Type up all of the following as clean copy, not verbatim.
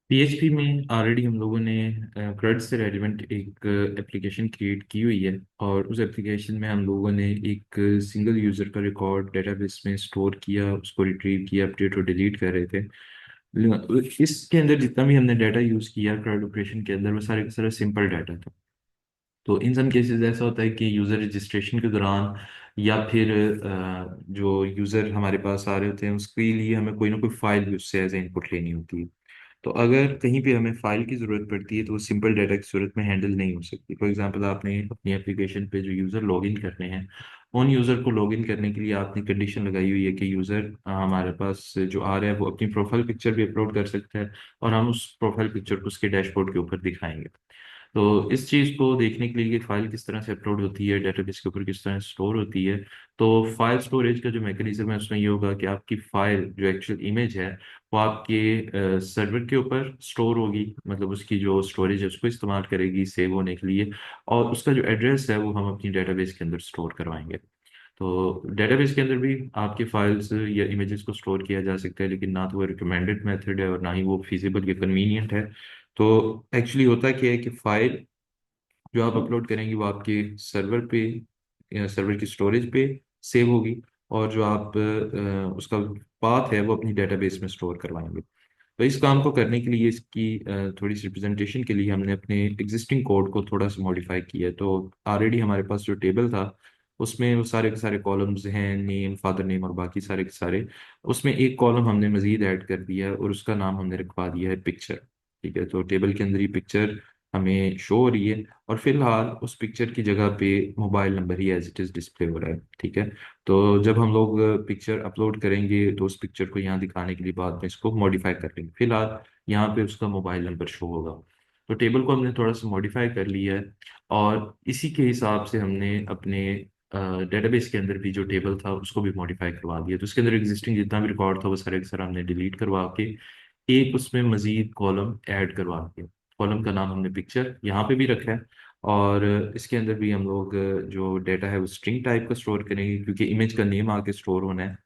PHP में already हम लोगों ने CRUD से रेलिवेंट एक एप्लीकेशन क्रिएट की हुई है। और उस एप्लीकेशन में हम लोगों ने एक सिंगल यूज़र का रिकॉर्ड डेटाबेस में स्टोर किया, उसको रिट्रीव किया, अपडेट और डिलीट कर रहे थे। इसके अंदर जितना भी हमने डाटा यूज़ किया CRUD ऑपरेशन के अंदर, वो सारे का सारा सिंपल डाटा था। तो इन सम केसेस ऐसा होता है कि यूज़र रजिस्ट्रेशन के दौरान या फिर जो यूज़र हमारे पास आ रहे होते हैं उसके लिए हमें कोई ना कोई फाइल भी उससे एज ए इनपुट लेनी होती है। तो अगर कहीं पे हमें फाइल की ज़रूरत पड़ती है तो वो सिंपल डाटा की सूरत में हैंडल नहीं हो सकती। फॉर एग्जांपल, आपने अपनी एप्लीकेशन पे जो यूज़र लॉगिन करने हैं, उन यूज़र को लॉगिन करने के लिए आपने कंडीशन लगाई हुई है कि यूज़र हमारे पास जो आ रहा है वो अपनी प्रोफाइल पिक्चर भी अपलोड कर सकता है, और हम उस प्रोफाइल पिक्चर को उसके डैशबोर्ड के ऊपर दिखाएंगे। तो इस चीज़ को देखने के लिए कि फाइल किस तरह से अपलोड होती है, डेटाबेस के ऊपर किस तरह से स्टोर होती है, तो फाइल स्टोरेज का जो मैकेनिज्म है उसमें ये होगा कि आपकी फाइल जो एक्चुअल इमेज है वो आपके सर्वर के ऊपर स्टोर होगी, मतलब उसकी जो स्टोरेज है उसको इस्तेमाल करेगी सेव होने के लिए। और उसका जो एड्रेस है वो हम अपनी डेटाबेस के अंदर स्टोर करवाएंगे। तो डेटाबेस के अंदर भी आपकी फाइल्स या इमेजेस को स्टोर किया जा सकता है, लेकिन ना तो वो रिकमेंडेड मेथड है और ना ही वो फिजिबल या कन्वीनियंट है। तो एक्चुअली होता क्या है कि फाइल जो आप अपलोड करेंगे वो आपके सर्वर पे या सर्वर की स्टोरेज पे सेव होगी, और जो आप उसका पाथ है वो अपनी डेटाबेस में स्टोर करवाएंगे। तो इस काम को करने के लिए, इसकी थोड़ी सी रिप्रेजेंटेशन के लिए हमने अपने एग्जिस्टिंग कोड को थोड़ा सा मॉडिफाई किया है। तो ऑलरेडी हमारे पास जो टेबल था उसमें वो सारे के सारे कॉलम्स हैं, नेम, फादर नेम और बाकी सारे के सारे। उसमें एक कॉलम हमने मजीद ऐड कर दिया है और उसका नाम हमने रखवा दिया है पिक्चर। ठीक है, तो टेबल के अंदर ये पिक्चर हमें शो हो रही है, और फिलहाल उस पिक्चर की जगह पे मोबाइल नंबर ही एज इट इज़ डिस्प्ले हो रहा है। ठीक है, तो जब हम लोग पिक्चर अपलोड करेंगे तो उस पिक्चर को यहाँ दिखाने के लिए बाद में इसको मॉडिफाई कर लेंगे। फिलहाल यहाँ पे उसका मोबाइल नंबर शो होगा। तो टेबल को हमने थोड़ा सा मॉडिफाई कर लिया है, और इसी के हिसाब से हमने अपने डेटाबेस के अंदर भी जो टेबल था उसको भी मॉडिफाई करवा दिया। तो उसके अंदर एग्जिस्टिंग जितना भी रिकॉर्ड था वो सारे का सारा हमने डिलीट करवा के एक उसमें मजीद कॉलम ऐड करवा दिया। कॉलम का नाम हमने पिक्चर यहाँ पे भी रखा है, और इसके अंदर भी हम लोग जो डेटा है वो स्ट्रिंग टाइप का स्टोर करेंगे, क्योंकि इमेज का नेम आके स्टोर होना है।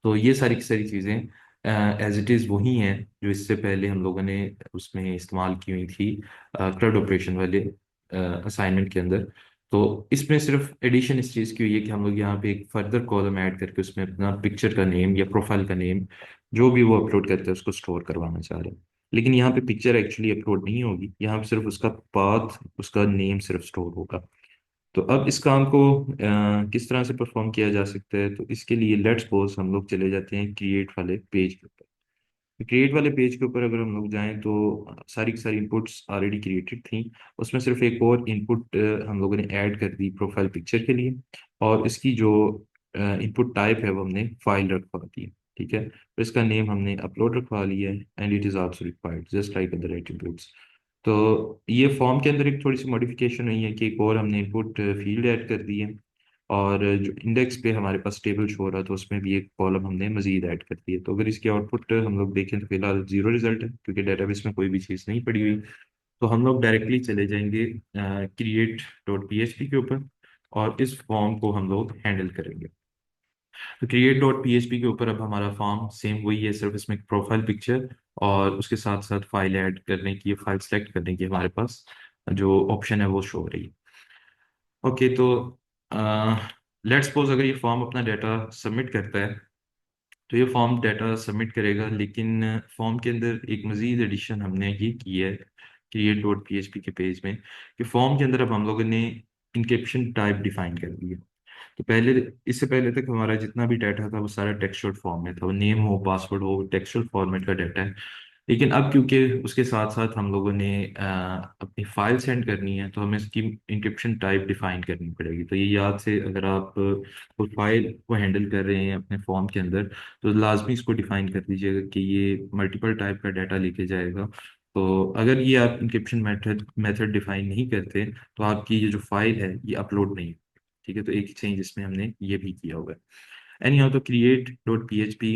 तो ये सारी की सारी चीज़ें एज इट इज़ वही हैं जो इससे पहले हम लोगों ने उसमें इस्तेमाल की हुई थी CRUD ऑपरेशन वाले असाइनमेंट के अंदर। तो इसमें सिर्फ एडिशन इस चीज़ की हुई है कि हम लोग यहाँ पे एक फर्दर कॉलम ऐड करके उसमें अपना पिक्चर का नेम या प्रोफाइल का नेम जो भी वो अपलोड करता है उसको स्टोर करवाना चाह रहे हैं। लेकिन यहाँ पे पिक्चर एक्चुअली अपलोड नहीं होगी, यहाँ पे सिर्फ उसका पाथ, उसका नेम सिर्फ स्टोर होगा। तो अब इस काम को किस तरह से परफॉर्म किया जा सकता है, तो इसके लिए लेट्स सपोज हम लोग चले जाते हैं क्रिएट वाले पेज के ऊपर। क्रिएट वाले पेज के ऊपर अगर हम लोग जाएं तो सारी की सारी इनपुट्स ऑलरेडी क्रिएटेड थी। उसमें सिर्फ एक और इनपुट हम लोगों ने ऐड कर दी प्रोफाइल पिक्चर के लिए, और इसकी जो इनपुट टाइप है वो हमने फाइल रखवा दी। ठीक है, तो इसका नेम हमने अपलोड रखवा लिया है, and it is also required just like other attributes. तो ये फॉर्म के अंदर एक थोड़ी सी मॉडिफिकेशन हुई है कि एक और हमने इनपुट फील्ड ऐड कर दी है, और जो इंडेक्स पे हमारे पास टेबल शो हो रहा था उसमें भी एक कॉलम हमने मजीद ऐड कर दी है। तो अगर इसकी आउटपुट हम लोग देखें तो फिलहाल जीरो रिजल्ट है, क्योंकि डेटाबेस में कोई भी चीज़ नहीं पड़ी हुई। तो हम लोग डायरेक्टली चले जाएंगे create.php के ऊपर, और इस फॉर्म को हम लोग हैंडल करेंगे। तो create.php के ऊपर अब हमारा फॉर्म सेम वही है, सिर्फ इसमें प्रोफाइल पिक्चर और उसके साथ साथ फाइल ऐड करने की, फाइल सेलेक्ट करने की हमारे पास जो ऑप्शन है वो शो हो रही है। ओके, तो लेट्स सपोज अगर ये फॉर्म अपना डाटा सबमिट करता है, तो ये फॉर्म डाटा सबमिट करेगा, लेकिन फॉर्म के अंदर एक मजीद एडिशन हमने ये की है create.php के पेज में, कि फॉर्म के अंदर अब हम लोगों ने इंक्रिप्शन टाइप डिफाइन कर दी है। तो पहले, इससे पहले तक हमारा जितना भी डाटा था वो सारा टेक्सचुअल फॉर्म में था, वो नेम हो, पासवर्ड हो, टेक्सचुअल फॉर्मेट का डाटा है। लेकिन अब क्योंकि उसके साथ साथ हम लोगों ने अपनी फाइल सेंड करनी है, तो हमें इसकी इंक्रिप्शन टाइप डिफाइन करनी पड़ेगी। तो ये याद से, अगर आप कोई फाइल को हैंडल कर रहे हैं अपने फॉर्म के अंदर, तो लाजमी इसको डिफाइन कर दीजिएगा कि ये मल्टीपल टाइप का डाटा लेके जाएगा। तो अगर ये आप इंक्रिप्शन मेथड मेथड डिफाइन नहीं करते तो आपकी ये जो फाइल है ये अपलोड नहीं। ठीक है, तो एक चेंज इसमें हमने ये भी किया हुआ है। एनी हाउ, तो create.php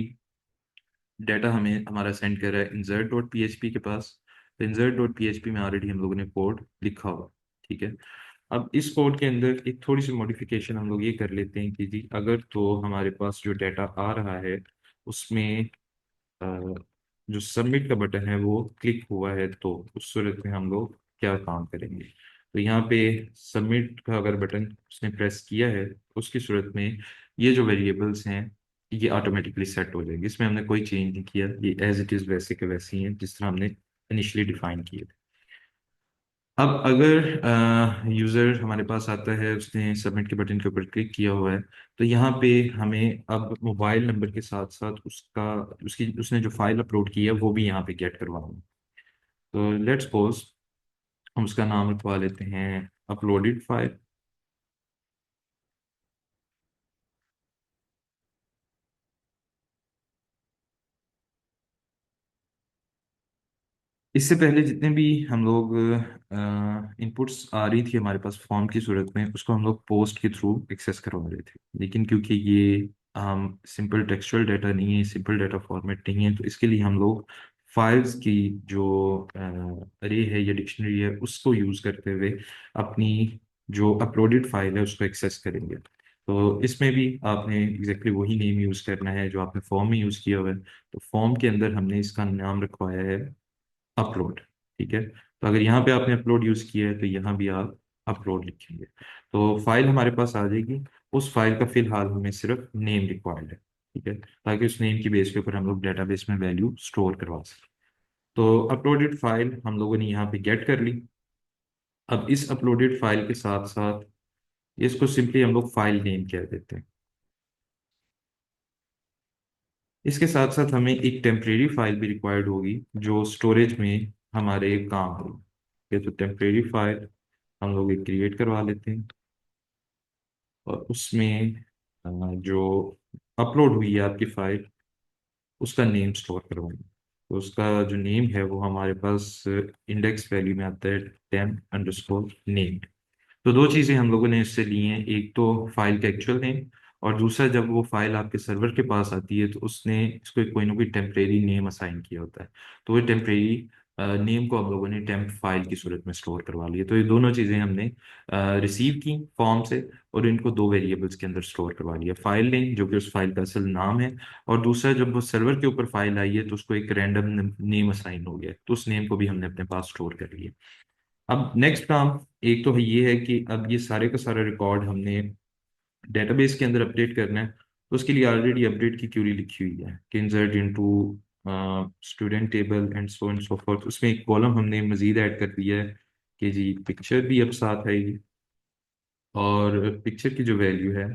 डाटा हमें हमारा सेंड कर रहा है insert.php के पास। तो insert.php में ऑलरेडी हम लोगों ने कोड लिखा हुआ। ठीक है, अब इस कोड के अंदर एक थोड़ी सी मॉडिफिकेशन हम लोग ये कर लेते हैं कि जी, अगर तो हमारे पास जो डाटा आ रहा है उसमें जो सबमिट का बटन है वो क्लिक हुआ है, तो उस सूरत में हम लोग क्या काम करेंगे। तो यहाँ पे सबमिट का अगर बटन उसने प्रेस किया है, उसकी सूरत में ये जो वेरिएबल्स हैं ये ऑटोमेटिकली सेट हो जाएंगे। इसमें हमने कोई चेंज नहीं किया, ये एज इट इज़ वैसे के वैसे ही हैं जिस तरह हमने इनिशियली डिफाइन किए थे। अब अगर यूज़र हमारे पास आता है, उसने सबमिट के बटन के ऊपर क्लिक किया हुआ है, तो यहाँ पे हमें अब मोबाइल नंबर के साथ साथ उसका उसकी उसने जो फाइल अपलोड की है वो भी यहाँ पे गेट करवाना है। तो लेट्स सपोज हम उसका नाम लिखवा लेते हैं अपलोडेड फाइल। इससे पहले जितने भी हम लोग इनपुट्स आ रही थी हमारे पास फॉर्म की सूरत में, उसको हम लोग पोस्ट के थ्रू एक्सेस करवा रहे थे। लेकिन क्योंकि ये सिंपल टेक्सचुअल डाटा नहीं है, सिंपल डाटा फॉर्मेट नहीं है, तो इसके लिए हम लोग फाइल्स की जो अरे है या डिक्शनरी है उसको यूज़ करते हुए अपनी जो अपलोडेड फाइल है उसको एक्सेस करेंगे। तो इसमें भी आपने एग्जैक्टली वही नेम यूज़ करना है जो आपने फॉर्म में यूज़ किया हुआ है। तो फॉर्म के अंदर हमने इसका नाम रखवाया है अपलोड। ठीक है, तो अगर यहाँ पे आपने अपलोड यूज किया है तो यहाँ भी आप अपलोड लिखेंगे, तो फाइल हमारे पास आ जाएगी। उस फाइल का फिलहाल हमें सिर्फ नेम रिक्वायर्ड है। ठीक है, ताकि उस नेम की बेस के ऊपर हम लोग डेटाबेस में वैल्यू स्टोर करवा सकें। तो अपलोडेड फाइल हम लोगों ने यहाँ पे गेट कर ली। अब इस अपलोडेड फाइल के साथ साथ इसको सिंपली हम लोग फाइल नेम कह देते हैं। इसके साथ साथ हमें एक टेम्परेरी फाइल भी रिक्वायर्ड होगी जो स्टोरेज में हमारे काम होगी। ठीक है, तो टेम्परेरी फाइल हम लोग एक क्रिएट करवा लेते हैं और उसमें जो अपलोड हुई है आपकी फाइल उसका नेम स्टोर करवाएंगे। तो उसका जो नेम है वो हमारे पास इंडेक्स वैल्यू में आता है टेम अंडरस्कोर नेम। तो दो चीज़ें हम लोगों ने इससे ली हैं, एक तो फाइल का एक्चुअल नेम, और दूसरा जब वो फाइल आपके सर्वर के पास आती है तो उसने इसको एक कोई ना कोई टेम्परेरी नेम असाइन किया होता है। तो वो टेम्परेरी नेम को हम लोगों ने टेम्प फाइल की सूरत में स्टोर करवा लिया। तो ये दोनों चीज़ें हमने रिसीव की फॉर्म से, और इनको दो वेरिएबल्स के अंदर स्टोर करवा लिया। फाइल नेम जो कि उस फाइल का असल नाम है, और दूसरा जब वो सर्वर के ऊपर फाइल आई है तो उसको एक रैंडम नेम असाइन हो गया, तो उस नेम को भी हमने अपने पास स्टोर कर लिया। अब नेक्स्ट काम एक तो ये है कि अब ये सारे का सारा रिकॉर्ड हमने डेटाबेस के अंदर अपडेट करना है। तो उसके लिए ऑलरेडी अपडेट की क्यूरी लिखी हुई है कि insert into student table and so fourth. उसमें एक कॉलम हमने मजीद ऐड कर दिया है कि जी पिक्चर भी अब साथ आएगी, और पिक्चर की जो वैल्यू है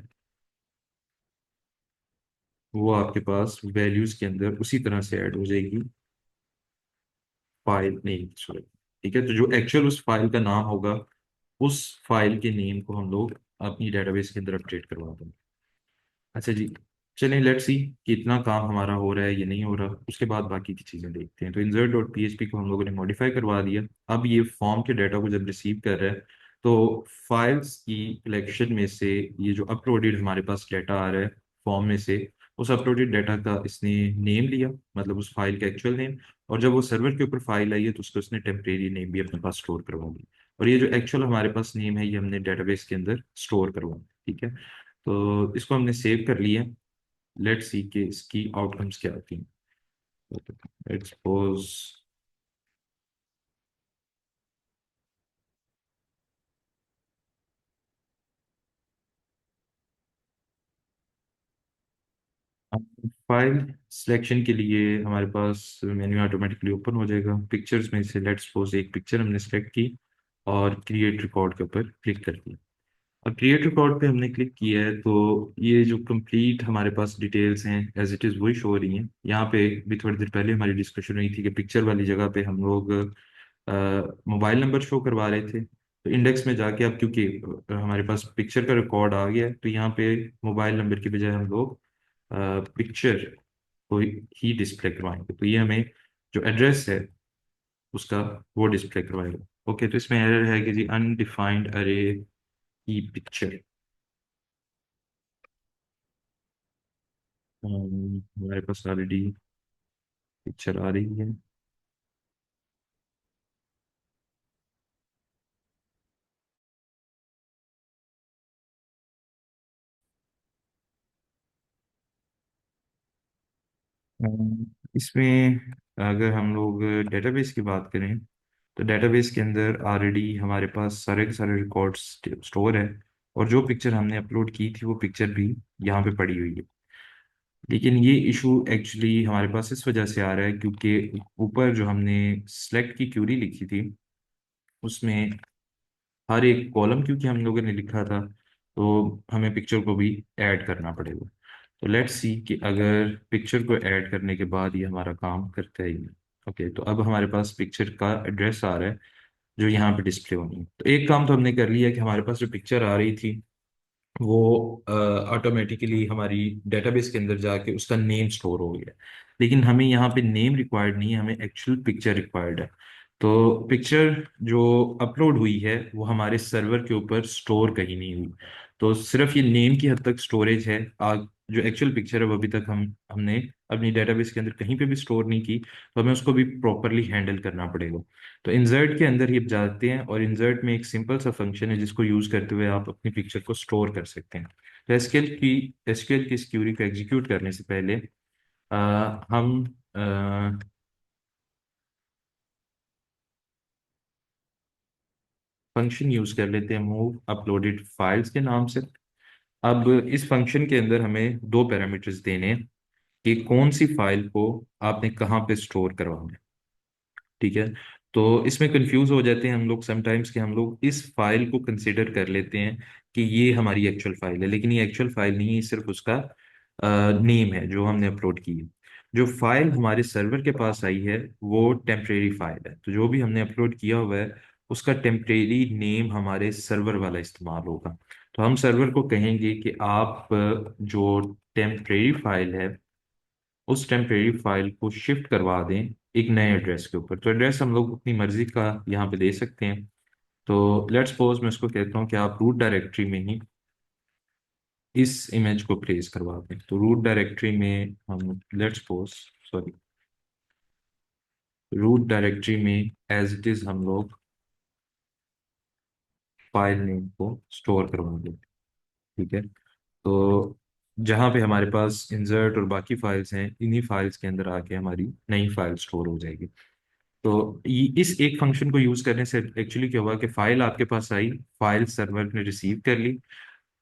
वो आपके पास वैल्यूज के अंदर उसी तरह से ऐड हो जाएगी फाइल नेम की सूरत में। ठीक है, तो जो एक्चुअल उस फाइल का नाम होगा उस फाइल के नेम को हम लोग अपनी डेटाबेस के अंदर अपडेट करवा देंगे। अच्छा जी, चलें लेट्स सी कि इतना काम हमारा हो रहा है या नहीं हो रहा, उसके बाद बाकी की चीज़ें देखते हैं। तो इंसर्ट डॉट पीएचपी को हम लोगों ने मॉडिफाई करवा दिया। अब ये फॉर्म के डाटा को जब रिसीव कर रहा है तो फाइल्स की कलेक्शन में से ये जो अपलोडेड हमारे पास डाटा आ रहा है फॉर्म में से, उस अपलोडेड डाटा का इसने नेम लिया, मतलब उस फाइल का एक्चुअल नेम। और जब वो सर्वर के ऊपर फाइल आई है तो उसको उसने टेम्परेरी नेम भी अपने पास स्टोर करवा लिया। और ये जो एक्चुअल हमारे पास नेम है ये हमने डेटाबेस के अंदर स्टोर करवा दिया। ठीक है, तो इसको हमने सेव कर लिया। लेट्स सी कि इसकी आउटकम्स क्या आती हैं। लेट्स सपोज फाइल सिलेक्शन के लिए हमारे पास मेन्यू ऑटोमेटिकली ओपन हो जाएगा। पिक्चर्स में से लेट्स सपोज एक पिक्चर हमने सेलेक्ट की और क्रिएट रिकॉर्ड के ऊपर क्लिक कर दिया। अब क्रिएट रिकॉर्ड पे हमने क्लिक किया है तो ये जो कंप्लीट हमारे पास डिटेल्स हैं एज इट इज़ वही शो हो रही हैं। यहाँ पे भी थोड़ी देर पहले हमारी डिस्कशन हुई थी कि पिक्चर वाली जगह पे हम लोग मोबाइल नंबर शो करवा रहे थे। तो इंडेक्स में जाके अब क्योंकि हमारे पास पिक्चर का रिकॉर्ड आ गया है तो यहाँ पे मोबाइल नंबर की बजाय हम लोग पिक्चर को ही डिस्प्ले करवाएंगे। तो ये हमें जो एड्रेस है उसका वो डिस्प्ले करवाएगा। ओके, तो इसमें एरर है कि जी अनडिफाइंड अरे की पिक्चर। हमारे पास ऑलरेडी पिक्चर आ रही है। इसमें अगर हम लोग डेटाबेस की बात करें तो डेटाबेस के अंदर ऑलरेडी हमारे पास सारे के सारे रिकॉर्ड्स स्टोर है, और जो पिक्चर हमने अपलोड की थी वो पिक्चर भी यहाँ पे पड़ी हुई है। लेकिन ये इशू एक्चुअली हमारे पास इस वजह से आ रहा है क्योंकि ऊपर जो हमने सिलेक्ट की क्यूरी लिखी थी उसमें हर एक कॉलम क्योंकि हम लोगों ने लिखा था, तो हमें पिक्चर को भी ऐड करना पड़ेगा। तो लेट्स सी कि अगर पिक्चर को ऐड करने के बाद ये हमारा काम करता है ही नहीं। ओके, तो अब हमारे पास पिक्चर का एड्रेस आ रहा है जो यहाँ पे डिस्प्ले होनी है। तो एक काम तो हमने कर लिया कि हमारे पास जो पिक्चर आ रही थी वो ऑटोमेटिकली हमारी डेटाबेस के अंदर जाके उसका नेम स्टोर हो गया। लेकिन हमें यहाँ पे नेम रिक्वायर्ड नहीं है, हमें एक्चुअल पिक्चर रिक्वायर्ड है। तो पिक्चर जो अपलोड हुई है वो हमारे सर्वर के ऊपर स्टोर कहीं नहीं हुई। तो सिर्फ ये नेम की हद तक स्टोरेज है। जो एक्चुअल पिक्चर है वो अभी तक हमने अपनी डेटाबेस के अंदर कहीं पे भी स्टोर नहीं की, तो हमें उसको भी प्रॉपरली हैंडल करना पड़ेगा। तो इंसर्ट के अंदर ही आप जाते हैं और इंसर्ट में एक सिंपल सा फंक्शन है जिसको यूज करते हुए आप अपनी पिक्चर को स्टोर कर सकते हैं। तो एसक्यूएल की इस क्यूरी को एग्जीक्यूट करने से पहले हम फंक्शन यूज कर लेते हैं मूव अपलोडेड फाइल्स के नाम से। अब इस फंक्शन के अंदर हमें दो पैरामीटर्स देने हैं कि कौन सी फाइल को आपने कहाँ पे स्टोर करवाना है। ठीक है। तो इसमें कंफ्यूज हो जाते हैं हम लोग समटाइम्स कि हम लोग इस फाइल को कंसिडर कर लेते हैं कि ये हमारी एक्चुअल फाइल है, लेकिन ये एक्चुअल फाइल नहीं है, सिर्फ उसका नेम है जो हमने अपलोड की है। जो फाइल हमारे सर्वर के पास आई है वो टेम्परेरी फाइल है, तो जो भी हमने अपलोड किया हुआ है उसका टेम्परेरी नेम हमारे सर्वर वाला इस्तेमाल होगा। तो हम सर्वर को कहेंगे कि आप जो टेम्परेरी फाइल है उस टेम्परेरी फाइल को शिफ्ट करवा दें एक नए एड्रेस के ऊपर। तो एड्रेस हम लोग अपनी मर्जी का यहाँ पे दे सकते हैं। तो लेट्स सपोज मैं इसको कहता हूँ कि आप रूट डायरेक्टरी में ही इस इमेज को प्लेस करवा दें। तो रूट डायरेक्टरी में हम let's suppose sorry root directory में एज इट इज हम लोग फाइल नेम को स्टोर करवा दें। ठीक है। तो जहाँ पे हमारे पास इंसर्ट और बाकी फाइल्स हैं इन्हीं फाइल्स के अंदर आके हमारी नई फाइल स्टोर हो जाएगी। तो इस एक फंक्शन को यूज करने से एक्चुअली क्या हुआ कि फाइल आपके पास आई, फाइल सर्वर ने रिसीव कर ली।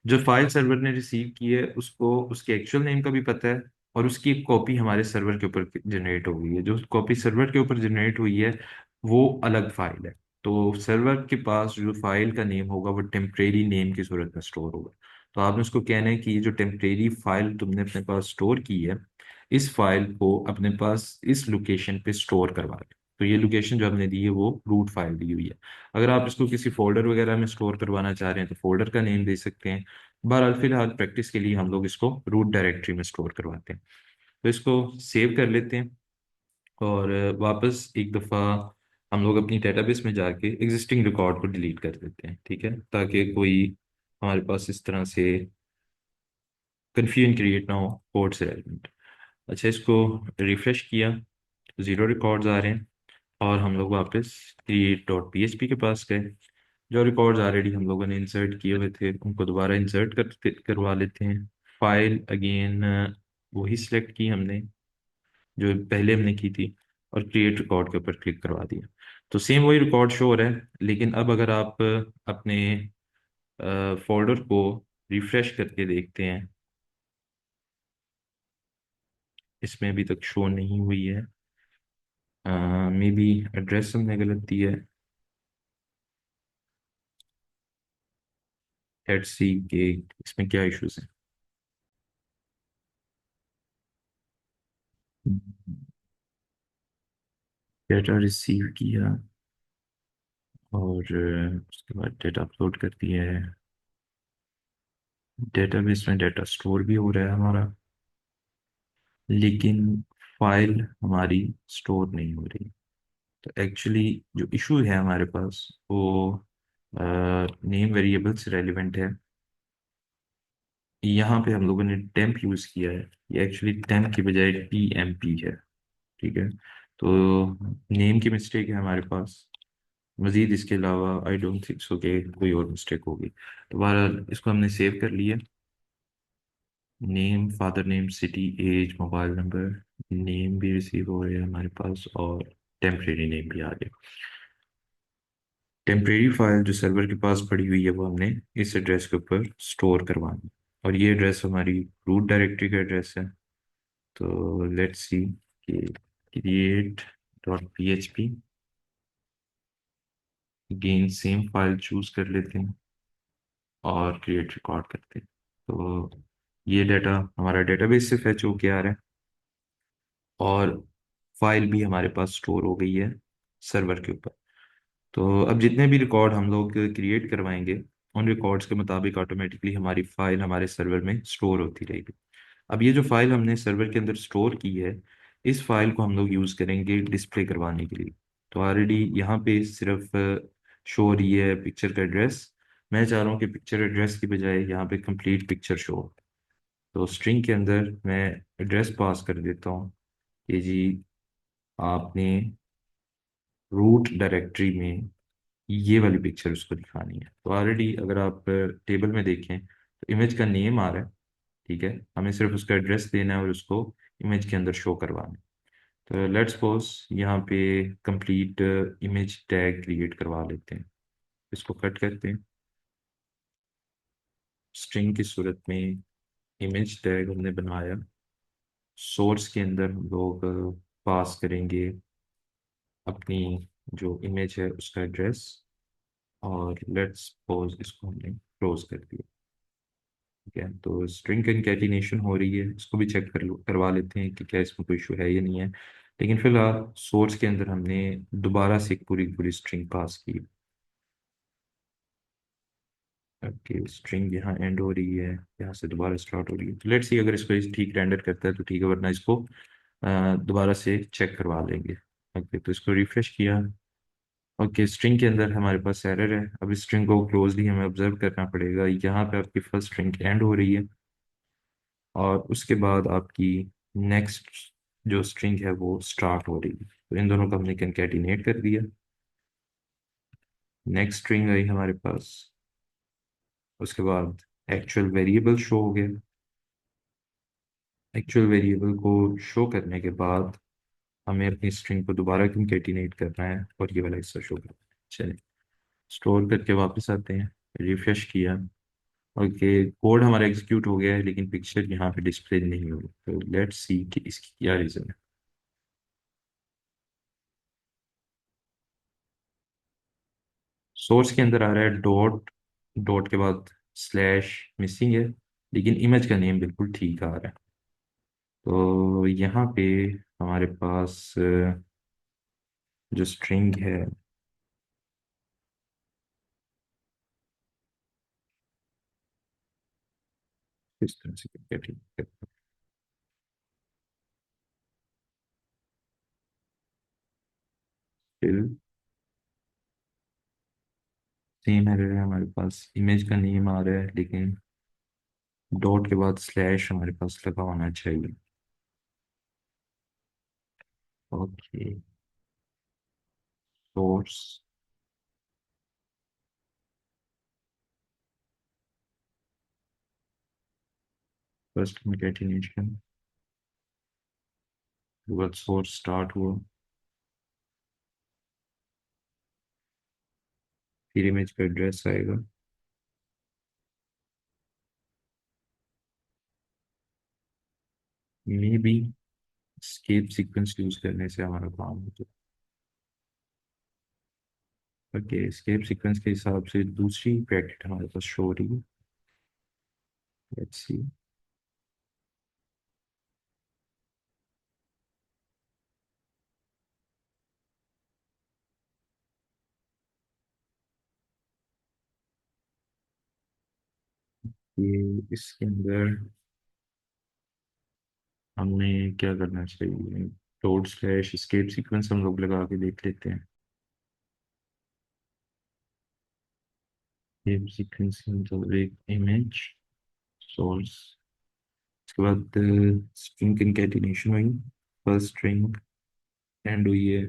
जो फाइल सर्वर ने रिसीव की है उसको उसके एक्चुअल नेम का भी पता है, और उसकी एक कॉपी हमारे सर्वर के ऊपर जनरेट हो गई है। जो कॉपी सर्वर के ऊपर जनरेट हुई है वो अलग फाइल है। तो सर्वर के पास जो फाइल का नेम होगा वो टेम्परेरी नेम की सूरत में स्टोर होगा। तो आपने उसको कहना है कि ये जो टेम्परेरी फाइल तुमने अपने पास स्टोर की है इस फाइल को अपने पास इस लोकेशन पे स्टोर करवा दे। तो ये लोकेशन जो हमने दी है वो रूट फाइल दी हुई है। अगर आप इसको किसी फोल्डर वगैरह में स्टोर करवाना चाह रहे हैं तो फोल्डर का नेम दे सकते हैं। बहरहाल फिलहाल प्रैक्टिस के लिए हम लोग इसको रूट डायरेक्टरी में स्टोर करवाते हैं। तो इसको सेव कर लेते हैं और वापस एक दफ़ा हम लोग अपनी डेटाबेस में जाके एग्जिस्टिंग रिकॉर्ड को डिलीट कर देते हैं। ठीक है, ताकि कोई हमारे पास इस तरह से कन्फ्यूजन क्रिएट ना हो कोड से रेलिवेंट। अच्छा, इसको रिफ्रेश किया, ज़ीरो रिकॉर्ड्स आ रहे हैं, और हम लोग वापस create.php के पास गए। जो रिकॉर्ड्स ऑलरेडी हम लोगों ने इंसर्ट किए हुए थे उनको दोबारा इंसर्ट करवा लेते हैं। फाइल अगेन वही सिलेक्ट की हमने जो पहले हमने की थी, और क्रिएट रिकॉर्ड के ऊपर क्लिक करवा दिया। तो सेम वही रिकॉर्ड शो हो रहा है, लेकिन अब अगर आप अपने फोल्डर को रिफ्रेश करके देखते हैं इसमें अभी तक शो नहीं हुई है। मे बी एड्रेस हमने गलत दिया है। लेट्स सी के इसमें क्या इश्यूज हैं। डेटा रिसीव किया और उसके बाद डेटा अपलोड कर दिया है। डेटाबेस में डेटा स्टोर भी हो रहा है हमारा, लेकिन फाइल हमारी स्टोर नहीं हो रही। तो एक्चुअली जो इशू है हमारे पास वो नेम वेरिएबल से रेलिवेंट है। यहाँ पे हम लोगों ने टेम्प यूज़ किया है, ये एक्चुअली टेम्प की बजाय टीएमपी है। ठीक है। तो नेम की मिस्टेक है हमारे पास। मजीद इसके अलावा आई डोंट थिंक सो कि कोई और मिस्टेक होगी। तो बहरहाल इसको हमने सेव कर लिया। Name, father name, city, age, mobile number. Name भी रिसीव हो रहा है हमारे पास और टेम्परेरी नेम भी आ गया। टेम्परेरी फाइल जो सर्वर के पास पड़ी हुई है वो हमने इस एड्रेस के ऊपर स्टोर करवानी है। और ये एड्रेस हमारी रूट डायरेक्टरी का एड्रेस है। तो लेट्स सी कि create dot P H P, again same file choose कर लेते हैं और क्रिएट रिकॉर्ड करते हैं। तो ये डाटा हमारा डेटाबेस से फेच होके आ रहा है और फाइल भी हमारे पास स्टोर हो गई है सर्वर के ऊपर। तो अब जितने भी रिकॉर्ड हम लोग क्रिएट करवाएंगे उन रिकॉर्ड्स के मुताबिक ऑटोमेटिकली हमारी फाइल हमारे सर्वर में स्टोर होती रहेगी। अब ये जो फाइल हमने सर्वर के अंदर स्टोर की है, इस फाइल को हम लोग यूज़ करेंगे डिस्प्ले करवाने के लिए। तो ऑलरेडी यहाँ पे सिर्फ शो हो रही है पिक्चर का एड्रेस। मैं चाह रहा हूँ कि पिक्चर एड्रेस की बजाय यहाँ पे कंप्लीट पिक्चर शो हो। तो स्ट्रिंग के अंदर मैं एड्रेस पास कर देता हूँ कि जी आपने रूट डायरेक्टरी में ये वाली पिक्चर उसको दिखानी है। तो ऑलरेडी अगर आप टेबल में देखें तो इमेज का नेम आ रहा है। ठीक है, हमें सिर्फ उसका एड्रेस देना है और उसको इमेज के अंदर शो करवाना है। तो लेट्स सपोज यहाँ पे कंप्लीट इमेज टैग क्रिएट करवा लेते हैं। इसको कट करते हैं। स्ट्रिंग की सूरत में इमेज टैग हमने बनाया। सोर्स के अंदर हम लोग पास करेंगे अपनी जो इमेज है उसका एड्रेस। और लेट्स सपोज इसको हमने क्लोज कर दिया। ठीक है, तो स्ट्रिंग कंकैटिनेशन हो रही है, इसको भी चेक करवा लेते हैं कि क्या इसमें कोई इशू है या नहीं है। लेकिन फिलहाल सोर्स के अंदर हमने दोबारा से एक पूरी पूरी स्ट्रिंग पास की। ओके, स्ट्रिंग यहाँ एंड हो रही है, यहाँ से दोबारा स्टार्ट हो रही है। तो लेट्स सी अगर इसको ठीक रेंडर करता है तो ठीक है, वरना इसको दोबारा से चेक करवा लेंगे। ओके, तो इसको रिफ्रेश किया। ओके, स्ट्रिंग के अंदर हमारे पास एरर है। अब इस स्ट्रिंग को क्लोजली हमें ऑब्जर्व करना पड़ेगा। यहाँ पे आपकी फर्स्ट स्ट्रिंग एंड हो रही है और उसके बाद आपकी नेक्स्ट जो स्ट्रिंग है वो स्टार्ट हो रही है। तो इन दोनों को हमने कंकैटिनेट कर दिया। नेक्स्ट स्ट्रिंग आई हमारे पास। उसके बाद एक्चुअल वेरिएबल शो हो गया। एक्चुअल वेरिएबल को शो करने के बाद हमें अपनी स्ट्रिंग को दोबारा कंकैटिनेट करना है और ये वाला हिस्सा शो करना है। चलिए, स्टोर करके वापस आते हैं। रिफ्रेश किया। ओके, कोड हमारा एग्जीक्यूट हो गया है लेकिन पिक्चर यहाँ पे डिस्प्ले नहीं हुई। तो लेट्स सी कि इसकी क्या रीज़न है। सोर्स के अंदर आ रहा है डॉट, डॉट के बाद स्लैश मिसिंग है, लेकिन इमेज का नेम बिल्कुल ठीक आ रहा है। तो यहाँ पे हमारे पास जो स्ट्रिंग है, किस तरह से क्या ठीक है। फिर सेम एरर है हमारे पास, इमेज का नेम आ रहा है लेकिन डॉट के बाद स्लैश हमारे पास लगा होना चाहिए। ओके, सोर्स, फर्स्ट कंकैटिनेशन, बाद सोर्स स्टार्ट हुआ, फिर इमेज का एड्रेस आएगा। Maybe escape sequence use करने से हमारा काम हो। ओके, स्केप सीक्वेंस के हिसाब से दूसरी पैकेट हमारे पास शो हो रही है। Let's see. ये इसके अंदर हमें क्या करना चाहिए। डॉट स्लैश स्केप सीक्वेंस हम लोग लगा के देख लेते हैं। स्केप सीक्वेंस मतलब एक इमेज, सोर्स, उसके बाद स्ट्रिंग कंकैटिनेशन हुई। फर्स्ट स्ट्रिंग एंड हुई है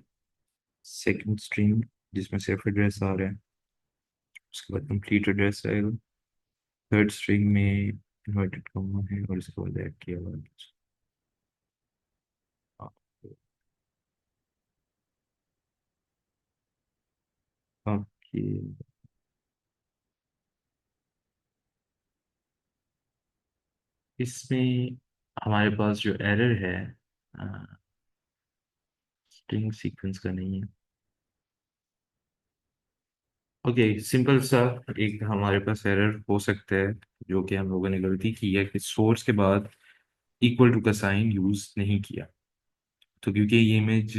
सेकंड स्ट्रिंग जिसमें सिर्फ एड्रेस आ रहा है। उसके बाद कंप्लीट एड्रेस आएगा। थर्ड स्ट्रिंग में इन्वर्टेड कॉमा है और इसके बाद ऐड किया हुआ है। ओके, इसमें हमारे पास जो एरर है स्ट्रिंग सीक्वेंस का नहीं है। ओके, सिंपल सा एक हमारे पास एरर हो सकता है, जो कि हम लोगों ने गलती की है कि सोर्स के बाद इक्वल टू का साइन यूज नहीं किया। तो क्योंकि ये इमेज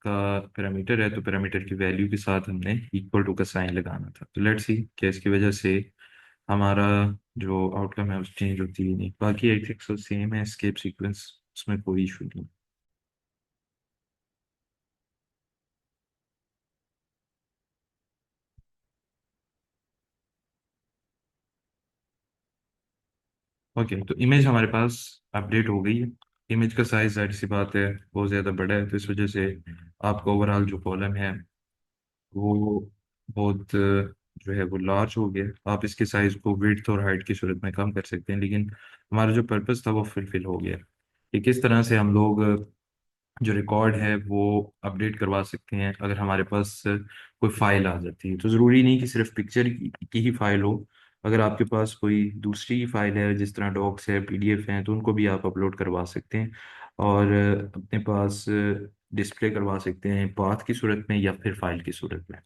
का पैरामीटर है, तो पैरामीटर की वैल्यू के साथ हमने इक्वल टू का साइन लगाना था। तो लेट्स सी क्या इसकी वजह से हमारा जो आउटकम है उस चेंज होती है नहीं। बाकी आई थिंक सो सेम है एस्केप सीक्वेंस, उसमें कोई इशू नहीं। ओके, तो इमेज हमारे पास अपडेट हो गई है। इमेज का साइज जाहिर सी बात है बहुत ज़्यादा बड़ा है, तो इस वजह से आपका ओवरऑल जो कॉलम है वो बहुत जो है वो लार्ज हो गया। आप इसके साइज को विड्थ और हाइट की सूरत में कम कर सकते हैं, लेकिन हमारा जो पर्पस था वो फुलफिल हो गया कि किस तरह से हम लोग जो रिकॉर्ड है वो अपडेट करवा सकते हैं अगर हमारे पास कोई फाइल आ जाती है। तो ज़रूरी नहीं कि सिर्फ पिक्चर की ही फाइल हो। अगर आपके पास कोई दूसरी फाइल है, जिस तरह डॉक्स है, पीडीएफ हैं, तो उनको भी आप अपलोड करवा सकते हैं और अपने पास डिस्प्ले करवा सकते हैं पाथ की सूरत में या फिर फाइल की सूरत में।